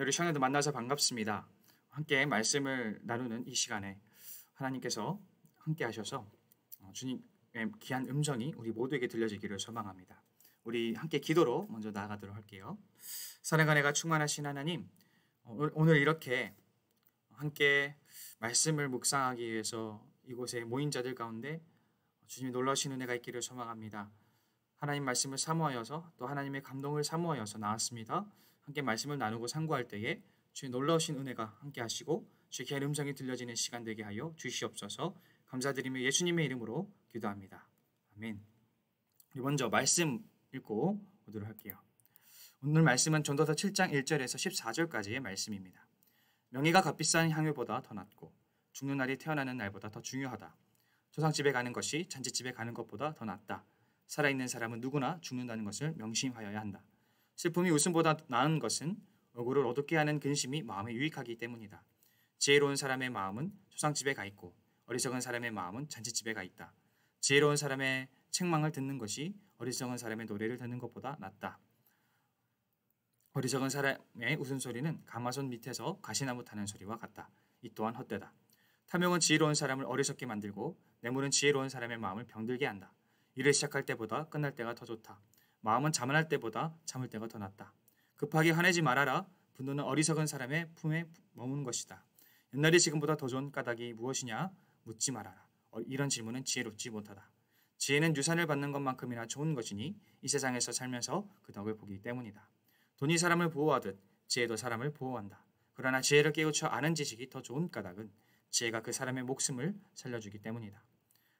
우리 청년들 만나서 반갑습니다. 함께 말씀을 나누는 이 시간에 하나님께서 함께 하셔서 주님의 귀한 음성이 우리 모두에게 들려지기를 소망합니다. 우리 함께 기도로 먼저 나아가도록 할게요. 사랑과 은혜가 충만하신 하나님, 오늘 이렇게 함께 말씀을 묵상하기 위해서 이곳에 모인 자들 가운데 주님의 놀라우신 은혜가 있기를 소망합니다. 하나님 말씀을 사모하여서 또 하나님의 감동을 사모하여서 나왔습니다. 함께 말씀을 나누고 상고할 때에 주의 놀라우신 은혜가 함께 하시고 주의 귀한 음성이 들려지는 시간 되게 하여 주시옵소서. 감사드리며 예수님의 이름으로 기도합니다. 아멘. 우리 먼저 말씀 읽고 오도록 할게요. 오늘 말씀은 전도서 7장 1절에서 14절까지의 말씀입니다. 명예가 값비싼 향유보다 더 낫고 죽는 날이 태어나는 날보다 더 중요하다. 조상집에 가는 것이 잔치집에 가는 것보다 더 낫다. 살아있는 사람은 누구나 죽는다는 것을 명심하여야 한다. 슬픔이 웃음보다 나은 것은 억울을 어둡게 하는 근심이 마음에 유익하기 때문이다. 지혜로운 사람의 마음은 조상집에 가 있고 어리석은 사람의 마음은 잔치집에 가 있다. 지혜로운 사람의 책망을 듣는 것이 어리석은 사람의 노래를 듣는 것보다 낫다. 어리석은 사람의 웃음소리는 가마솥 밑에서 가시나무 타는 소리와 같다. 이 또한 헛되다. 탐욕은 지혜로운 사람을 어리석게 만들고 뇌물은 지혜로운 사람의 마음을 병들게 한다. 일을 시작할 때보다 끝날 때가 더 좋다. 마음은 자만할 때보다 참을 때가 더 낫다. 급하게 화내지 말아라. 분노는 어리석은 사람의 품에 머무는 것이다. 옛날이 지금보다 더 좋은 까닭이 무엇이냐? 묻지 말아라. 이런 질문은 지혜롭지 못하다. 지혜는 유산을 받는 것만큼이나 좋은 것이니 이 세상에서 살면서 그 덕을 보기 때문이다. 돈이 사람을 보호하듯 지혜도 사람을 보호한다. 그러나 지혜를 깨우쳐 아는 지식이 더 좋은 까닭은 지혜가 그 사람의 목숨을 살려주기 때문이다.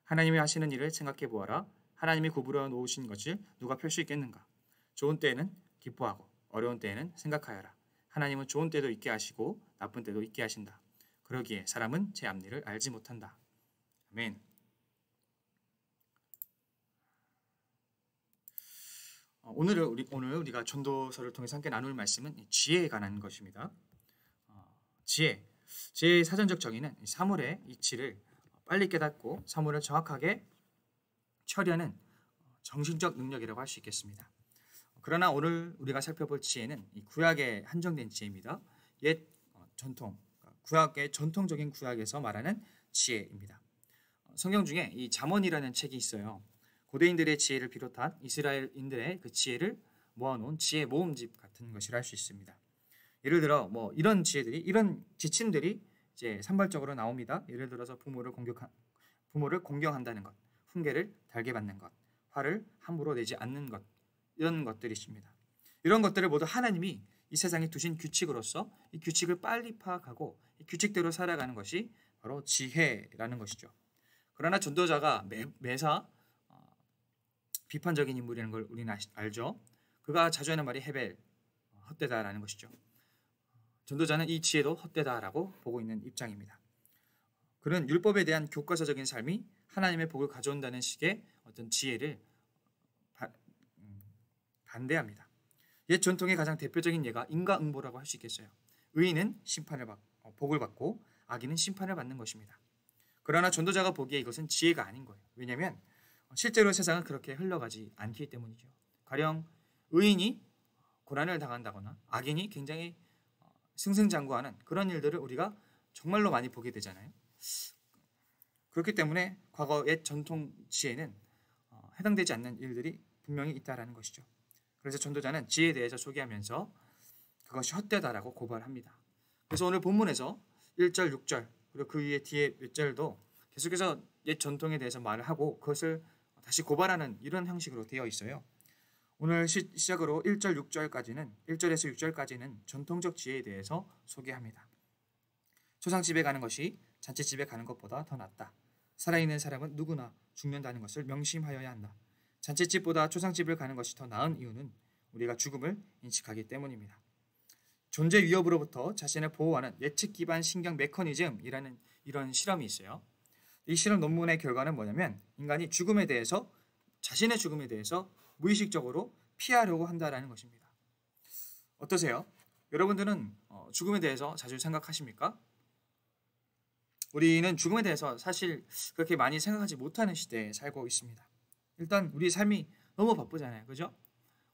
하나님이 하시는 일을 생각해 보아라. 하나님이 구부려 놓으신 것을 누가 펼 수 있겠는가? 좋은 때에는 기뻐하고 어려운 때에는 생각하여라. 하나님은 좋은 때도 있게 하시고 나쁜 때도 있게 하신다. 그러기에 사람은 제 앞니를 알지 못한다. 아멘. 오늘 우리가 전도서를 통해서 함께 나눌 말씀은 지혜에 관한 것입니다. 지혜의 사전적 정의는 사물의 이치를 빨리 깨닫고 사물을 정확하게 처리하는 정신적 능력이라고 할 수 있겠습니다. 그러나 오늘 우리가 살펴볼 지혜는 이 구약에 한정된 지혜입니다. 옛 전통, 구약의 전통적인 구약에서 말하는 지혜입니다. 성경 중에 이 잠언이라는 책이 있어요. 고대인들의 지혜를 비롯한 이스라엘인들의 그 지혜를 모아놓은 지혜 모음집 같은 것이라 할 수 있습니다. 예를 들어 이런 지혜들이, 이런 지침들이 이제 산발적으로 나옵니다. 예를 들어서 부모를 공경한다는 것, 훈계를 달게 받는 것, 화를 함부로 내지 않는 것, 이런 것들이 있습니다. 이런 것들을 모두 하나님이 이 세상에 두신 규칙으로서 이 규칙을 빨리 파악하고 이 규칙대로 살아가는 것이 바로 지혜라는 것이죠. 그러나 전도자가 매사 비판적인 인물이라는 걸 우리는 알죠. 그가 자주 하는 말이 헤벨, 헛되다라는 것이죠. 전도자는 이 지혜도 헛되다라고 보고 있는 입장입니다. 그는 율법에 대한 교과서적인 삶이 하나님의 복을 가져온다는 식의 어떤 지혜를 반대합니다. 옛 전통의 가장 대표적인 예가 인과응보라고 할 수 있겠어요. 의인은 복을 받고 악인은 심판을 받는 것입니다. 그러나 전도자가 보기에 이것은 지혜가 아닌 거예요. 왜냐하면 실제로 세상은 그렇게 흘러가지 않기 때문이죠. 가령 의인이 고난을 당한다거나 악인이 굉장히 승승장구하는 그런 일들을 우리가 정말로 많이 보게 되잖아요. 그렇기 때문에 과거 옛 전통 지혜는 해당되지 않는 일들이 분명히 있다라는 것이죠. 그래서 전도자는 지혜에 대해서 소개하면서 그것이 헛되다라고 고발합니다. 그래서 오늘 본문에서 1절, 6절 그리고 그 위에 뒤에 몇 절도 계속해서 옛 전통에 대해서 말을 하고 그것을 다시 고발하는 이런 형식으로 되어 있어요. 오늘 시작으로 1절, 6절까지는 1절에서 6절까지는 전통적 지혜에 대해서 소개합니다. 초상집에 가는 것이 잔치집에 가는 것보다 더 낫다. 살아있는 사람은 누구나 죽는다는 것을 명심하여야 한다. 잔치집보다 초상집을 가는 것이 더 나은 이유는 우리가 죽음을 인식하기 때문입니다. 존재 위협으로부터 자신을 보호하는 예측 기반 신경 메커니즘이라는 이런 실험이 있어요. 이 실험 논문의 결과는 뭐냐면 인간이 자신의 죽음에 대해서 무의식적으로 피하려고 한다는 것입니다. 어떠세요? 여러분들은 죽음에 대해서 자주 생각하십니까? 우리는 죽음에 대해서 사실 그렇게 많이 생각하지 못하는 시대에 살고 있습니다. 일단 우리 삶이 너무 바쁘잖아요. 그죠?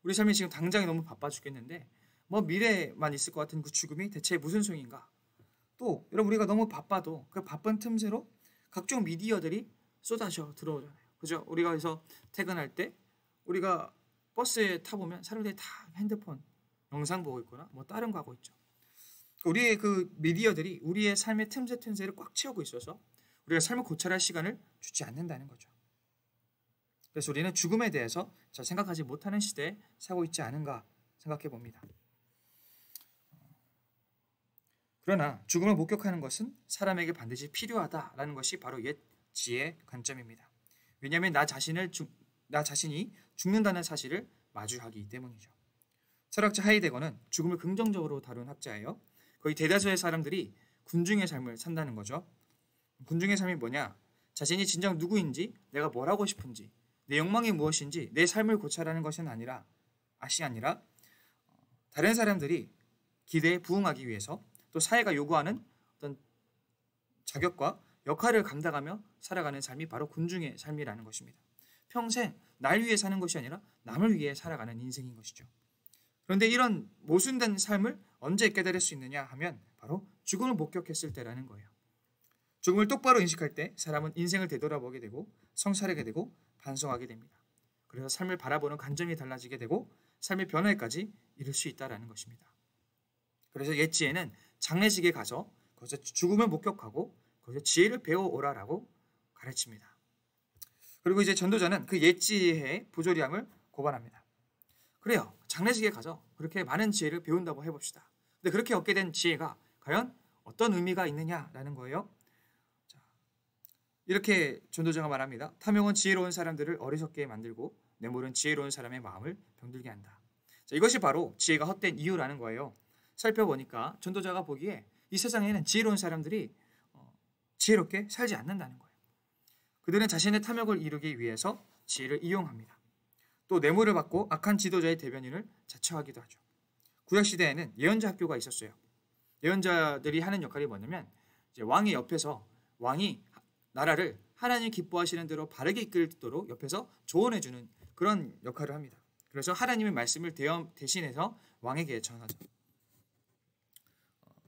우리 삶이 지금 당장에 너무 바빠 죽겠는데 뭐 미래만 있을 것 같은 그 죽음이 대체 무슨 소용인가? 또 여러분 우리가 너무 바빠도 그 바쁜 틈새로 각종 미디어들이 쏟아져 들어오잖아요. 그죠? 우리가 그래서 퇴근할 때 우리가 버스에 타보면 사람들이 다 핸드폰 영상 보고 있거나 뭐 다른 거 하고 있죠. 우리의 그 미디어들이 우리의 삶의 틈새를 꽉 채우고 있어서 우리가 삶을 고찰할 시간을 주지 않는다는 거죠. 그래서 우리는 죽음에 대해서 잘 생각하지 못하는 시대에 살고 있지 않은가 생각해 봅니다. 그러나 죽음을 목격하는 것은 사람에게 반드시 필요하다라는 것이 바로 옛 지혜의 관점입니다. 왜냐하면 나 자신이 죽는다는 사실을 마주하기 때문이죠. 철학자 하이데거는 죽음을 긍정적으로 다룬 학자예요. 거의 대다수의 사람들이 군중의 삶을 산다는 거죠. 군중의 삶이 뭐냐? 자신이 진정 누구인지, 내가 뭘 하고 싶은지, 내 욕망이 무엇인지, 내 삶을 고찰하는 것은 아니라 다른 사람들이 기대에 부응하기 위해서 또 사회가 요구하는 어떤 자격과 역할을 감당하며 살아가는 삶이 바로 군중의 삶이라는 것입니다. 평생 날 위해 사는 것이 아니라 남을 위해 살아가는 인생인 것이죠. 그런데 이런 모순된 삶을 언제 깨달을 수 있느냐 하면 바로 죽음을 목격했을 때라는 거예요. 죽음을 똑바로 인식할 때 사람은 인생을 되돌아보게 되고 성찰하게 되고 반성하게 됩니다. 그래서 삶을 바라보는 관점이 달라지게 되고 삶의 변화까지 이룰 수 있다는 것입니다. 그래서 옛 지혜는 장례식에 가서 거기서 죽음을 목격하고 거기서 지혜를 배워오라라고 가르칩니다. 그리고 이제 전도자는 그 옛 지혜의 부조리함을 고발합니다. 그래요. 장례식에 가서 그렇게 많은 지혜를 배운다고 해봅시다. 근데 그렇게 얻게 된 지혜가 과연 어떤 의미가 있느냐라는 거예요. 자, 이렇게 전도자가 말합니다. 탐욕은 지혜로운 사람들을 어리석게 만들고 뇌물은 지혜로운 사람의 마음을 병들게 한다. 자, 이것이 바로 지혜가 헛된 이유라는 거예요. 살펴보니까 전도자가 보기에 이 세상에는 지혜로운 사람들이 지혜롭게 살지 않는다는 거예요. 그들은 자신의 탐욕을 이루기 위해서 지혜를 이용합니다. 또 뇌물을 받고 악한 지도자의 대변인을 자처하기도 하죠. 구약시대에는 예언자 학교가 있었어요. 예언자들이 하는 역할이 뭐냐면 이제 왕의 옆에서 왕이 나라를 하나님 기뻐하시는 대로 바르게 이끌도록 옆에서 조언해주는 그런 역할을 합니다. 그래서 하나님의 말씀을 대신해서 왕에게 전하죠.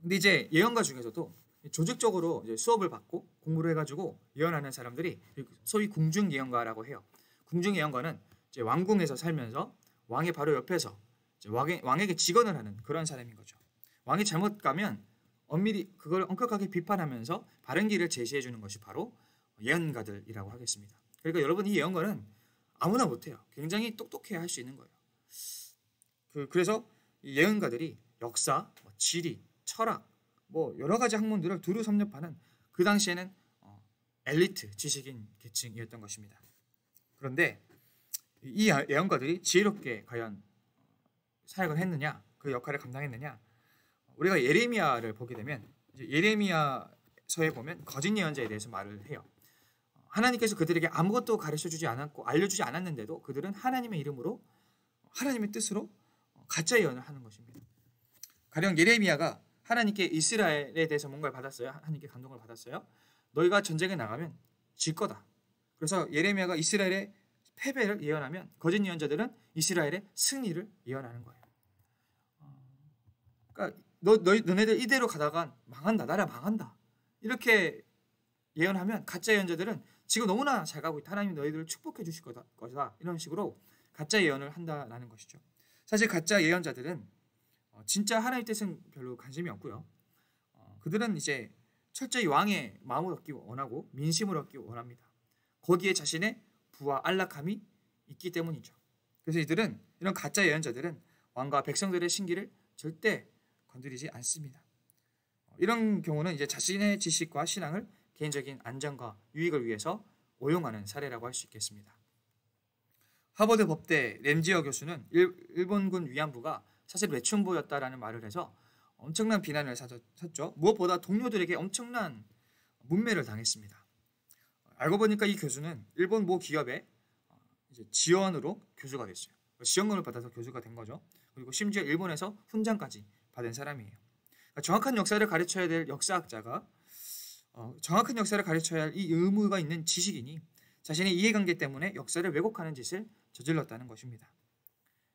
근데 이제 예언가 중에서도 조직적으로 이제 수업을 받고 공부를 해가지고 예언하는 사람들이 소위 궁중 예언가라고 해요. 궁중 예언가는 이제 왕궁에서 살면서 왕의 바로 옆에서 이제 왕에게 직언을 하는 그런 사람인 거죠. 왕이 잘못 가면 엄밀히 그걸 엄격하게 비판하면서 바른 길을 제시해 주는 것이 바로 예언가들이라고 하겠습니다. 그러니까 여러분 이 예언가는 아무나 못해요. 굉장히 똑똑해야 할 수 있는 거예요. 그래서 이 예언가들이 역사, 지리, 철학, 여러 가지 학문들을 두루 섭렵하는 그 당시에는 엘리트 지식인 계층이었던 것입니다. 그런데 이 예언가들이 지혜롭게 과연 사역을 했느냐, 그 역할을 감당했느냐? 우리가 예레미야를 보게 되면 예레미야서에 보면 거짓 예언자에 대해서 말을 해요. 하나님께서 그들에게 아무것도 가르쳐주지 않았고 알려주지 않았는데도 그들은 하나님의 이름으로 하나님의 뜻으로 가짜 예언을 하는 것입니다. 가령 예레미야가 하나님께 이스라엘에 대해서 뭔가를 받았어요. 하나님께 감동을 받았어요. 너희가 전쟁에 나가면 질 거다. 그래서 예레미야가 이스라엘의 패배를 예언하면 거짓 예언자들은 이스라엘의 승리를 예언하는 거예요. 그러니까 너네들 이대로 가다가 망한다. 나라 망한다. 이렇게 예언하면 가짜 예언자들은 지금 너무나 잘 가고 있다. 하나님이 너희들을 축복해 주실 거다. 이런 식으로 가짜 예언을 한다라는 것이죠. 사실 가짜 예언자들은 진짜 하나님의 뜻은 별로 관심이 없고요. 그들은 이제 철저히 왕의 마음을 얻기 원하고 민심을 얻기 원합니다. 거기에 자신의 부와 안락함이 있기 때문이죠. 그래서 이런 가짜 예언자들은 왕과 백성들의 신기를 절대 건드리지 않습니다. 이런 경우는 이제 자신의 지식과 신앙을 개인적인 안전과 유익을 위해서 오용하는 사례라고 할 수 있겠습니다. 하버드 법대 램지어 교수는 일본군 위안부가 사실 외춘부였다라는 말을 해서 엄청난 비난을 샀죠. 무엇보다 동료들에게 엄청난 문매를 당했습니다. 알고 보니까 이 교수는 일본 모 기업의 이제 지원으로 교수가 됐어요. 지원금을 받아서 교수가 된 거죠. 그리고 심지어 일본에서 훈장까지 받은 사람이에요. 그러니까 정확한 역사를 가르쳐야 될 역사학자가 정확한 역사를 가르쳐야 할 이 의무가 있는 지식인이 자신의 이해관계 때문에 역사를 왜곡하는 짓을 저질렀다는 것입니다.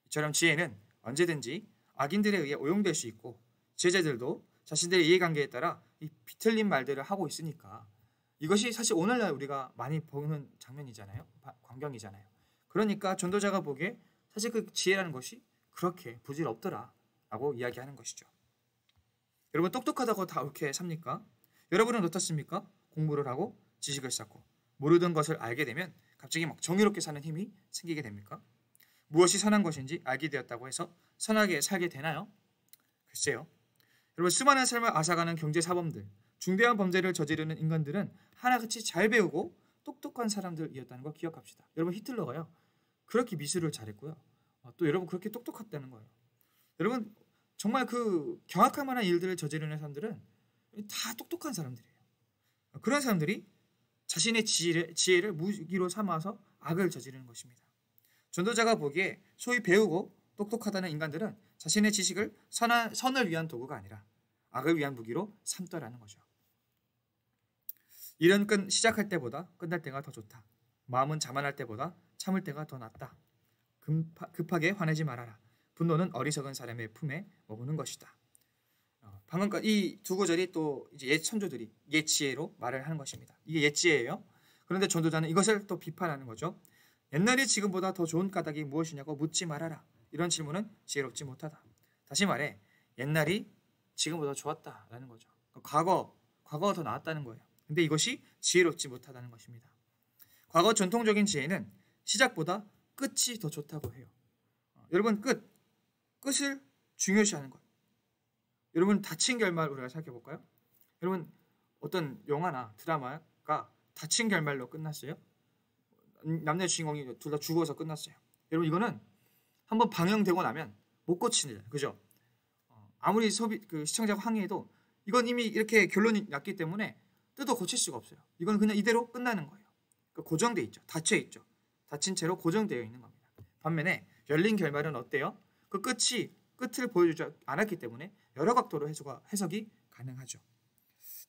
이처럼 지혜는 언제든지 악인들에 의해 오용될 수 있고 제자들도 자신들의 이해관계에 따라 이 비틀린 말들을 하고 있으니까 이것이 사실 오늘날 우리가 많이 보는 장면이잖아요. 광경이잖아요. 그러니까 전도자가 보기에 사실 그 지혜라는 것이 그렇게 부질없더라라고 이야기하는 것이죠. 여러분 똑똑하다고 다 옳게 삽니까? 여러분은 어떻습니까? 공부를 하고 지식을 쌓고 모르던 것을 알게 되면 갑자기 막 정의롭게 사는 힘이 생기게 됩니까? 무엇이 선한 것인지 알게 되었다고 해서 선하게 살게 되나요? 글쎄요. 여러분 수많은 삶을 앗아가는 경제사범들, 중대한 범죄를 저지르는 인간들은 하나같이 잘 배우고 똑똑한 사람들이었다는 걸 기억합시다. 여러분 히틀러가요. 그렇게 미술을 잘했고요. 또 여러분 그렇게 똑똑했다는 거예요. 여러분 정말 그 경악할 만한 일들을 저지르는 사람들은 다 똑똑한 사람들이에요. 그런 사람들이 자신의 지혜를 무기로 삼아서 악을 저지르는 것입니다. 전도자가 보기에 소위 배우고 똑똑하다는 인간들은 자신의 지식을 선을 위한 도구가 아니라 악을 위한 무기로 삼더라는 거죠. 일은 시작할 때보다 끝날 때가 더 좋다. 마음은 자만할 때보다 참을 때가 더 낫다. 급하게 화내지 말아라. 분노는 어리석은 사람의 품에 머무는 것이다. 방금 이 두 구절이 또 이제 옛 선조들이 옛 지혜로 말을 하는 것입니다. 이게 옛 지혜예요. 그런데 전도자는 이것을 또 비판하는 거죠. 옛날이 지금보다 더 좋은 까닭이 무엇이냐고 묻지 말아라. 이런 질문은 지혜롭지 못하다. 다시 말해 옛날이 지금보다 좋았다라는 거죠. 과거가 더 나았다는 거예요. 근데 이것이 지혜롭지 못하다는 것입니다. 과거 전통적인 지혜는 시작보다 끝이 더 좋다고 해요. 여러분 끝을 중요시하는 것. 여러분 다친 결말 우리가 생각해 볼까요? 여러분 어떤 영화나 드라마가 다친 결말로 끝났어요? 남녀 주인공이 둘 다 죽어서 끝났어요. 여러분 이거는 한번 방영되고 나면 못 고치는, 그죠? 아무리 시청자가 항의해도 이건 이미 이렇게 결론이 났기 때문에 뜯어 고칠 수가 없어요. 이건 그냥 이대로 끝나는 거예요. 고정돼 있죠. 닫혀 있죠. 닫힌 채로 고정되어 있는 겁니다. 반면에 열린 결말은 어때요? 그 끝을 보여주지 않았기 때문에 여러 각도로 해석이 가능하죠.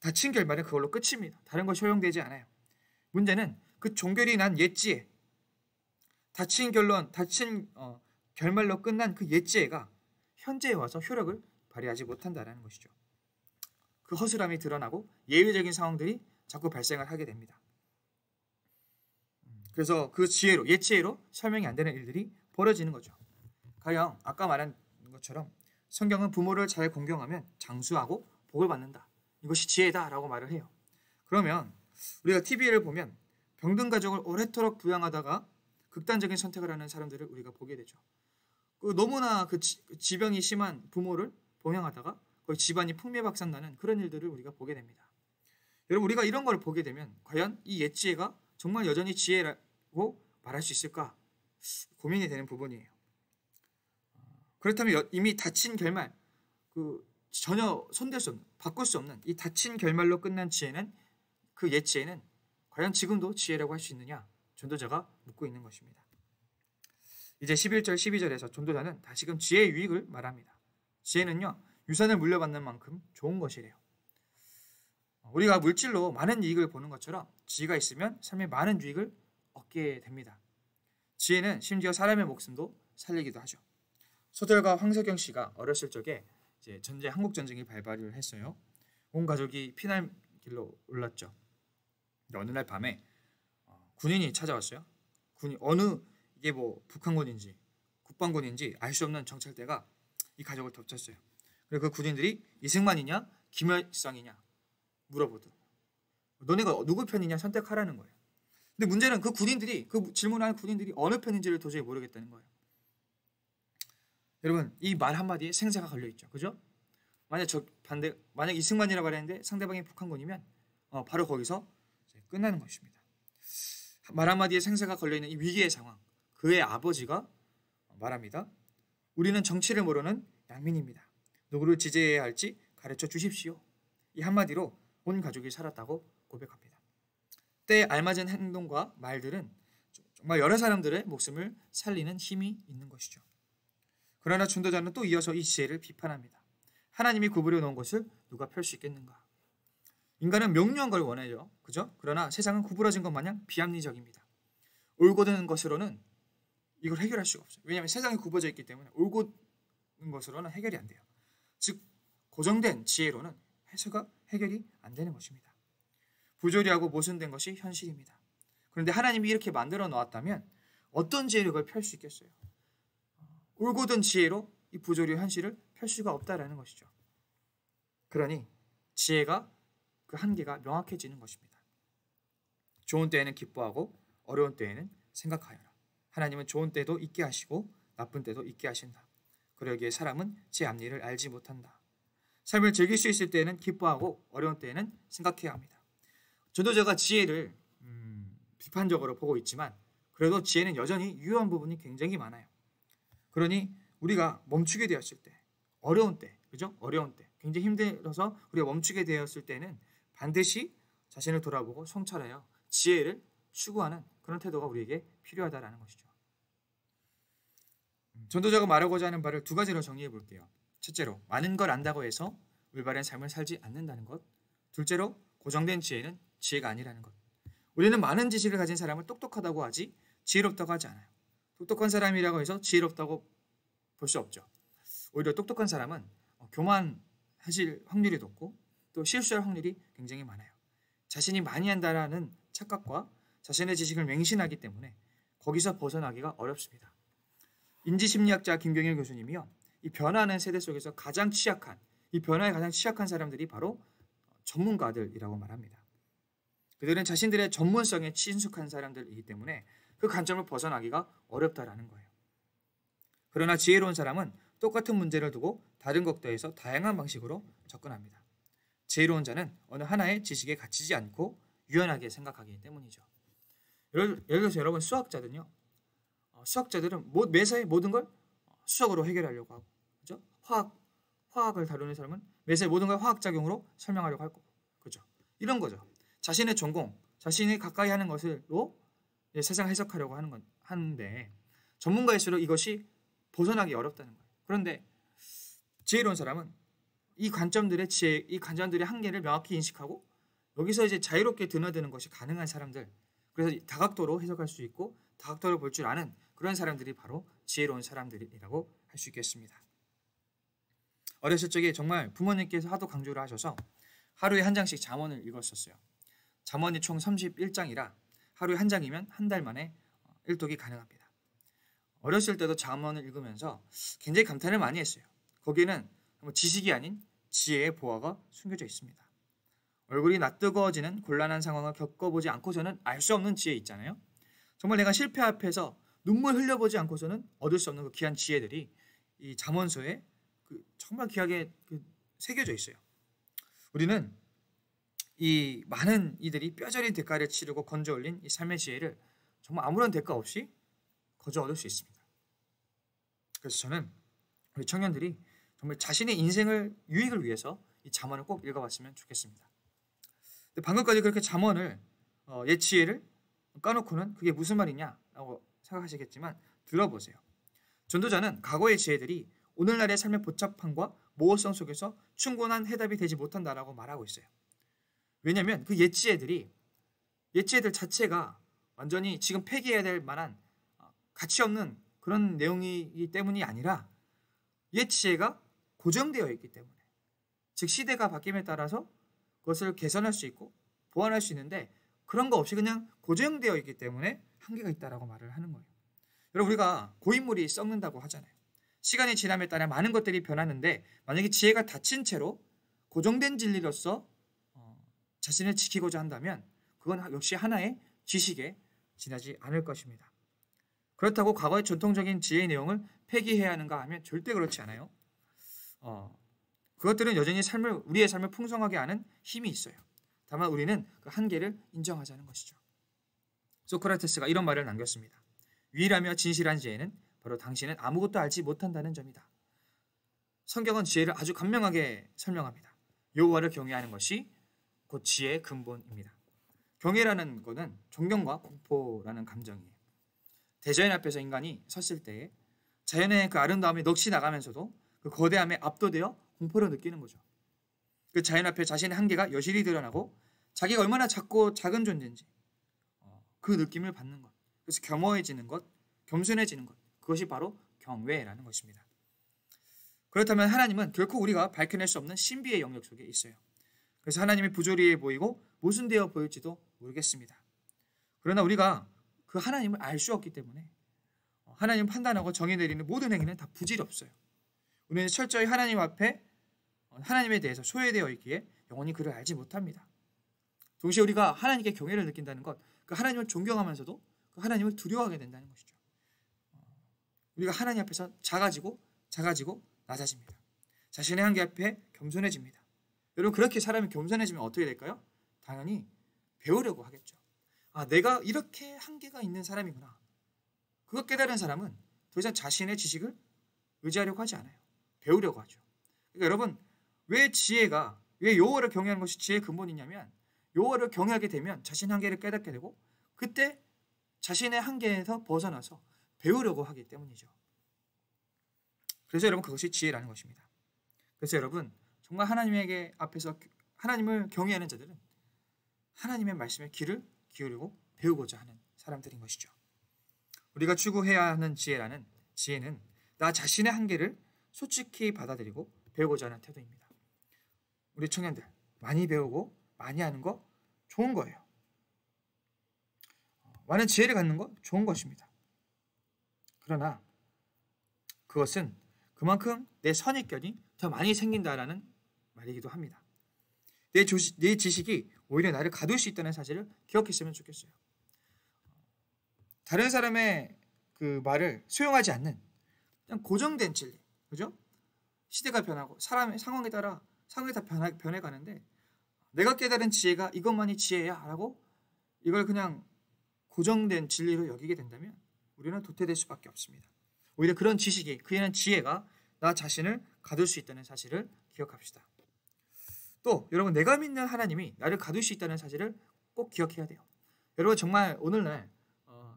닫힌 결말은 그걸로 끝입니다. 다른 것이 허용되지 않아요. 문제는 그 종결이 난 옛지혜, 닫힌 결말로 끝난 그 옛지혜가 현재에 와서 효력을 발휘하지 못한다는 것이죠. 그 허술함이 드러나고 예외적인 상황들이 자꾸 발생을 하게 됩니다. 그래서 그 옛지혜로 설명이 안 되는 일들이 벌어지는 거죠. 가령 아까 말한 것처럼 성경은 부모를 잘 공경하면 장수하고 복을 받는다. 이것이 지혜다라고 말을 해요. 그러면 우리가 TV를 보면 병든 가족을 오래도록 부양하다가 극단적인 선택을 하는 사람들을 우리가 보게 되죠. 너무나 지병이 심한 부모를 봉양하다가 거의 집안이 풍비박산나는 그런 일들을 우리가 보게 됩니다. 여러분 우리가 이런 걸 보게 되면 과연 이 옛지혜가 정말 여전히 지혜라고 말할 수 있을까 고민이 되는 부분이에요. 그렇다면 이미 닫힌 결말, 전혀 손댈 수 없는, 바꿀 수 없는 이 닫힌 결말로 끝난 지혜는, 그 옛 지혜는 과연 지금도 지혜라고 할 수 있느냐? 전도자가 묻고 있는 것입니다. 이제 11절 12절에서 전도자는 다시금 지혜의 유익을 말합니다. 지혜는요 유산을 물려받는 만큼 좋은 것이래요. 우리가 물질로 많은 이익을 보는 것처럼 지혜가 있으면 삶에 많은 유익을 얻게 됩니다. 지혜는 심지어 사람의 목숨도 살리기도 하죠. 소설가 황석영 씨가 어렸을 적에 이제 한국 전쟁이 발발을 했어요. 온 가족이 피날 길로 올랐죠. 어느 날 밤에 군인이 찾아왔어요. 이게 북한군인지 국방군인지 알 수 없는 정찰대가 이 가족을 덮쳤어요. 그리고 그 군인들이 이승만이냐 김일성이냐 물어보더라고요. 너네가 누구 편이냐 선택하라는 거예요. 근데 문제는 그 질문하는 군인들이 어느 편인지를 도저히 모르겠다는 거예요. 여러분 이 말 한마디에 생사가 걸려있죠. 그죠? 만약 이승만이라고 말했는데 상대방이 북한군이면 바로 거기서 끝나는 것입니다. 말 한마디에 생사가 걸려있는 이 위기의 상황, 그의 아버지가 말합니다. 우리는 정치를 모르는 양민입니다. 누구를 지지해야 할지 가르쳐 주십시오. 이 한마디로 온 가족이 살았다고 고백합니다. 때에 알맞은 행동과 말들은 정말 여러 사람들의 목숨을 살리는 힘이 있는 것이죠. 그러나 전도자는 또 이어서 이 지혜를 비판합니다. 하나님이 구부려 놓은 것을 누가 펼 수 있겠는가? 인간은 명료한 걸 원해요. 그죠? 그러나 세상은 구부러진 것 마냥 비합리적입니다. 올곧은 것으로는 이걸 해결할 수가 없어요. 왜냐하면 세상이 굽어져 있기 때문에 올곧은 것으로는 해결이 안 돼요. 즉 고정된 지혜로는 해결이 안 되는 것입니다. 부조리하고 모순된 것이 현실입니다. 그런데 하나님이 이렇게 만들어 놓았다면 어떤 지혜로 그걸 펼 수 있겠어요? 올곧은 지혜로 이 부조리 현실을 펼 수가 없다라는 것이죠. 그러니 지혜가 그 한계가 명확해지는 것입니다. 좋은 때에는 기뻐하고 어려운 때에는 생각하여라. 하나님은 좋은 때도 있게 하시고 나쁜 때도 있게 하신다. 그러기에 사람은 제 앞일을 알지 못한다. 삶을 즐길 수 있을 때에는 기뻐하고 어려운 때에는 생각해야 합니다. 전도자가 지혜를 비판적으로 보고 있지만 그래도 지혜는 여전히 유효한 부분이 굉장히 많아요. 그러니 우리가 멈추게 되었을 때, 어려운 때, 그죠? 어려운 때, 굉장히 힘들어서 우리가 멈추게 되었을 때는 반드시 자신을 돌아보고 성찰하여 지혜를 추구하는 그런 태도가 우리에게 필요하다라는 것이죠. 전도자가 말하고자 하는 바를 두 가지로 정리해 볼게요. 첫째로, 많은 걸 안다고 해서 올바른 삶을 살지 않는다는 것. 둘째로, 고정된 지혜는 지혜가 아니라는 것. 우리는 많은 지식을 가진 사람을 똑똑하다고 하지 지혜롭다고 하지 않아요. 똑똑한 사람이라고 해서 지혜롭다고 볼 수 없죠. 오히려 똑똑한 사람은 교만하실 확률이 높고 또 실수할 확률이 굉장히 많아요. 자신이 많이 한다라는 착각과 자신의 지식을 맹신하기 때문에 거기서 벗어나기가 어렵습니다. 인지심리학자 김경일 교수님이요, 이 변화하는 세대 속에서 가장 취약한, 이 변화에 가장 취약한 사람들이 바로 전문가들이라고 말합니다. 그들은 자신들의 전문성에 친숙한 사람들이기 때문에 그 관점을 벗어나기가 어렵다라는 거예요. 그러나 지혜로운 사람은 똑같은 문제를 두고 다른 각도에서 다양한 방식으로 접근합니다. 지혜로운 자는 어느 하나의 지식에 갇히지 않고 유연하게 생각하기 때문이죠. 예를 들어서 여러분 수학자들은요, 수학자들은 매사에 모든 걸 수학으로 해결하려고 하고, 그죠? 화학을 다루는 사람은 매사에 모든 걸 화학작용으로 설명하려고 할 거고, 그죠? 이런 거죠. 자신의 전공, 자신이 가까이 하는 것으로 세상 해석하려고 하는데 전문가일수록 이것이 벗어나기 어렵다는 거예요. 그런데 지혜로운 사람은 이 관점들의 한계를 명확히 인식하고 여기서 이제 자유롭게 드나드는 것이 가능한 사람들, 그래서 다각도로 해석할 수 있고 다각도로 볼 줄 아는 그런 사람들이 바로 지혜로운 사람들이라고 할 수 있겠습니다. 어렸을 적에 정말 부모님께서 하도 강조를 하셔서 하루에 한 장씩 잠언을 읽었었어요. 잠언이 총 31장이라 하루에 한 장이면 한 달 만에 일독이 가능합니다. 어렸을 때도 잠언을 읽으면서 굉장히 감탄을 많이 했어요. 거기에는 지식이 아닌 지혜의 보화가 숨겨져 있습니다. 얼굴이 낯뜨거워지는 곤란한 상황을 겪어보지 않고서는 알 수 없는 지혜 있잖아요. 정말 내가 실패 앞에서 눈물 흘려보지 않고서는 얻을 수 없는 그 귀한 지혜들이 이 잠언서에 정말 귀하게 새겨져 있어요. 우리는 이 많은 이들이 뼈저린 대가를 치르고 건져 올린 이 삶의 지혜를 정말 아무런 대가 없이 거저 얻을 수 있습니다. 그래서 저는 우리 청년들이 정말 자신의 인생을 유익을 위해서 이 잠언을 꼭 읽어봤으면 좋겠습니다. 근데 방금까지 그렇게 잠언을 옛 지혜를 까놓고는 그게 무슨 말이냐라고 생각하시겠지만 들어보세요. 전도자는 과거의 지혜들이 오늘날의 삶의 복잡함과 모호성 속에서 충분한 해답이 되지 못한다라고 말하고 있어요. 왜냐하면 그 옛 지혜들 자체가 완전히 지금 폐기해야 될 만한 가치 없는 그런 내용이기 때문이 아니라 옛 지혜가 고정되어 있기 때문에, 즉 시대가 바뀜에 따라서 그것을 개선할 수 있고 보완할 수 있는데 그런 거 없이 그냥 고정되어 있기 때문에 한계가 있다라고 말을 하는 거예요. 여러분, 우리가 고인물이 썩는다고 하잖아요. 시간이 지남에 따라 많은 것들이 변하는데 만약에 지혜가 닫힌 채로 고정된 진리로서 자신을 지키고자 한다면 그건 역시 하나의 지식에 지나지 않을 것입니다. 그렇다고 과거의 전통적인 지혜의 내용을 폐기해야 하는가 하면 절대 그렇지 않아요. 그것들은 여전히 우리의 삶을 풍성하게 하는 힘이 있어요. 다만 우리는 그 한계를 인정하자는 것이죠. 소크라테스가 이런 말을 남겼습니다. 유일하며 진실한 지혜는 바로 당신은 아무것도 알지 못한다는 점이다. 성경은 지혜를 아주 간명하게 설명합니다. 여호와를 경외하는 것이 곧 지혜의 근본입니다. 경외라는 것은 존경과 공포라는 감정이에요. 대자연 앞에서 인간이 섰을 때에 자연의 그 아름다움이 넋이 나가면서도 그 거대함에 압도되어 공포를 느끼는 거죠. 그 자연 앞에 자신의 한계가 여실히 드러나고 자기가 얼마나 작고 작은 존재인지 그 느낌을 받는 것, 그래서 겸허해지는 것, 겸손해지는 것, 그것이 바로 경외라는 것입니다. 그렇다면 하나님은 결코 우리가 밝혀낼 수 없는 신비의 영역 속에 있어요. 그래서 하나님이 부조리해 보이고 모순되어 보일지도 모르겠습니다. 그러나 우리가 그 하나님을 알 수 없기 때문에 하나님 판단하고 정의 내리는 모든 행위는 다 부질없어요. 우리는 철저히 하나님 앞에 하나님에 대해서 소외되어 있기에 영원히 그를 알지 못합니다. 동시에 우리가 하나님께 경외를 느낀다는 것, 그 하나님을 존경하면서도 그 하나님을 두려워하게 된다는 것이죠. 우리가 하나님 앞에서 작아지고 낮아집니다. 자신의 한계 앞에 겸손해집니다. 여러분, 그렇게 사람이 겸손해지면 어떻게 될까요? 당연히 배우려고 하겠죠. 아, 내가 이렇게 한계가 있는 사람이구나. 그거 깨달은 사람은 더 이상 자신의 지식을 의지하려고 하지 않아요. 배우려고 하죠. 그러니까 여러분, 왜 여호와를 경외하는 것이 지혜의 근본이냐면, 여호와를 경외하게 되면 자신의 한계를 깨닫게 되고, 그때 자신의 한계에서 벗어나서 배우려고 하기 때문이죠. 그래서 여러분, 그것이 지혜라는 것입니다. 그래서 여러분, 정말 하나님에게 앞에서 하나님을 경외하는 자들은 하나님의 말씀에 귀를 기울이고 배우고자 하는 사람들인 것이죠. 우리가 추구해야 하는 지혜는 나 자신의 한계를 솔직히 받아들이고 배우고자 하는 태도입니다. 우리 청년들, 많이 배우고 많이 하는 거 좋은 거예요. 많은 지혜를 갖는 거 좋은 것입니다. 그러나 그것은 그만큼 내 선입견이 더 많이 생긴다라는 말이기도 합니다. 내 지식이 오히려 나를 가둘 수 있다는 사실을 기억했으면 좋겠어요. 다른 사람의 그 말을 수용하지 않는 그냥 고정된 진리, 그죠? 시대가 변하고 사람의 상황에 따라 상황이 다 변해가는데 내가 깨달은 지혜가 이것만이 지혜야라고 이걸 그냥 고정된 진리로 여기게 된다면 우리는 도태될 수밖에 없습니다. 오히려 그런 지식이, 그에는 지혜가 나 자신을 가둘 수 있다는 사실을 기억합시다. 또 여러분, 내가 믿는 하나님이 나를 가둘 수 있다는 사실을 꼭 기억해야 돼요. 여러분, 정말 오늘날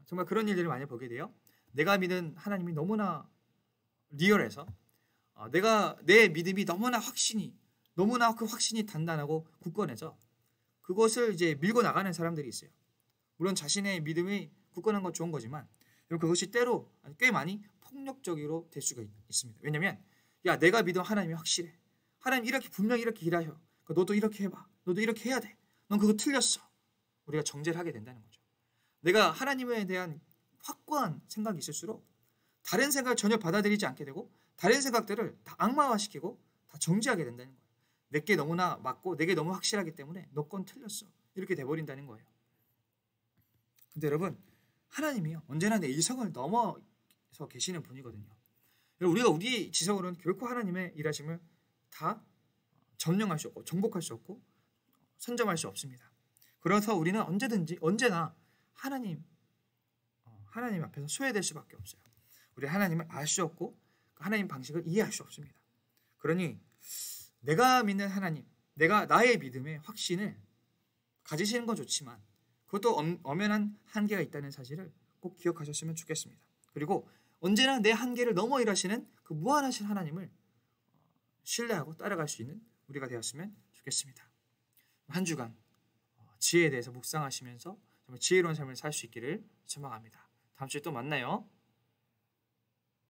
정말 그런 일들을 많이 보게 돼요. 내가 믿는 하나님이 너무나 리얼해서 내 믿음이 너무나 그 확신이 단단하고 굳건해서 그것을 이제 밀고 나가는 사람들이 있어요. 물론 자신의 믿음이 굳건한 건 좋은 거지만 그것이 때로 꽤 많이 폭력적으로 될 수가 있습니다. 왜냐하면 야, 내가 믿은 하나님이 확실해. 하나님 이렇게 분명히 이렇게 일하셔. 너도 이렇게 해봐. 너도 이렇게 해야 돼. 넌 그거 틀렸어. 우리가 정죄를 하게 된다는 거죠. 내가 하나님에 대한 확고한 생각이 있을수록 다른 생각을 전혀 받아들이지 않게 되고 다른 생각들을 다 악마화시키고 다 정죄하게 된다는 거예요. 내게 너무나 맞고 내게 너무 확실하기 때문에 너 건 틀렸어. 이렇게 돼버린다는 거예요. 근데 여러분, 하나님이요, 언제나 내 이성을 넘어서 계시는 분이거든요. 우리가 우리 지성으로는 결코 하나님의 일하심을 다 점령할 수 없고 정복할 수 없고 선점할 수 없습니다. 그래서 우리는 언제나 하나님 앞에서 소외될 수밖에 없어요. 우리 하나님을 알 수 없고 하나님 방식을 이해할 수 없습니다. 그러니 내가 믿는 하나님, 내가 나의 믿음의 확신을 가지시는 건 좋지만 그것도 엄연한 한계가 있다는 사실을 꼭 기억하셨으면 좋겠습니다. 그리고 언제나 내 한계를 넘어 일하시는 그 무한하신 하나님을 신뢰하고 따라갈 수 있는 우리가 되었으면 좋겠습니다. 한 주간 지혜에 대해서 묵상하시면서 정말 지혜로운 삶을 살 수 있기를 소망합니다. 다음 주에 또 만나요.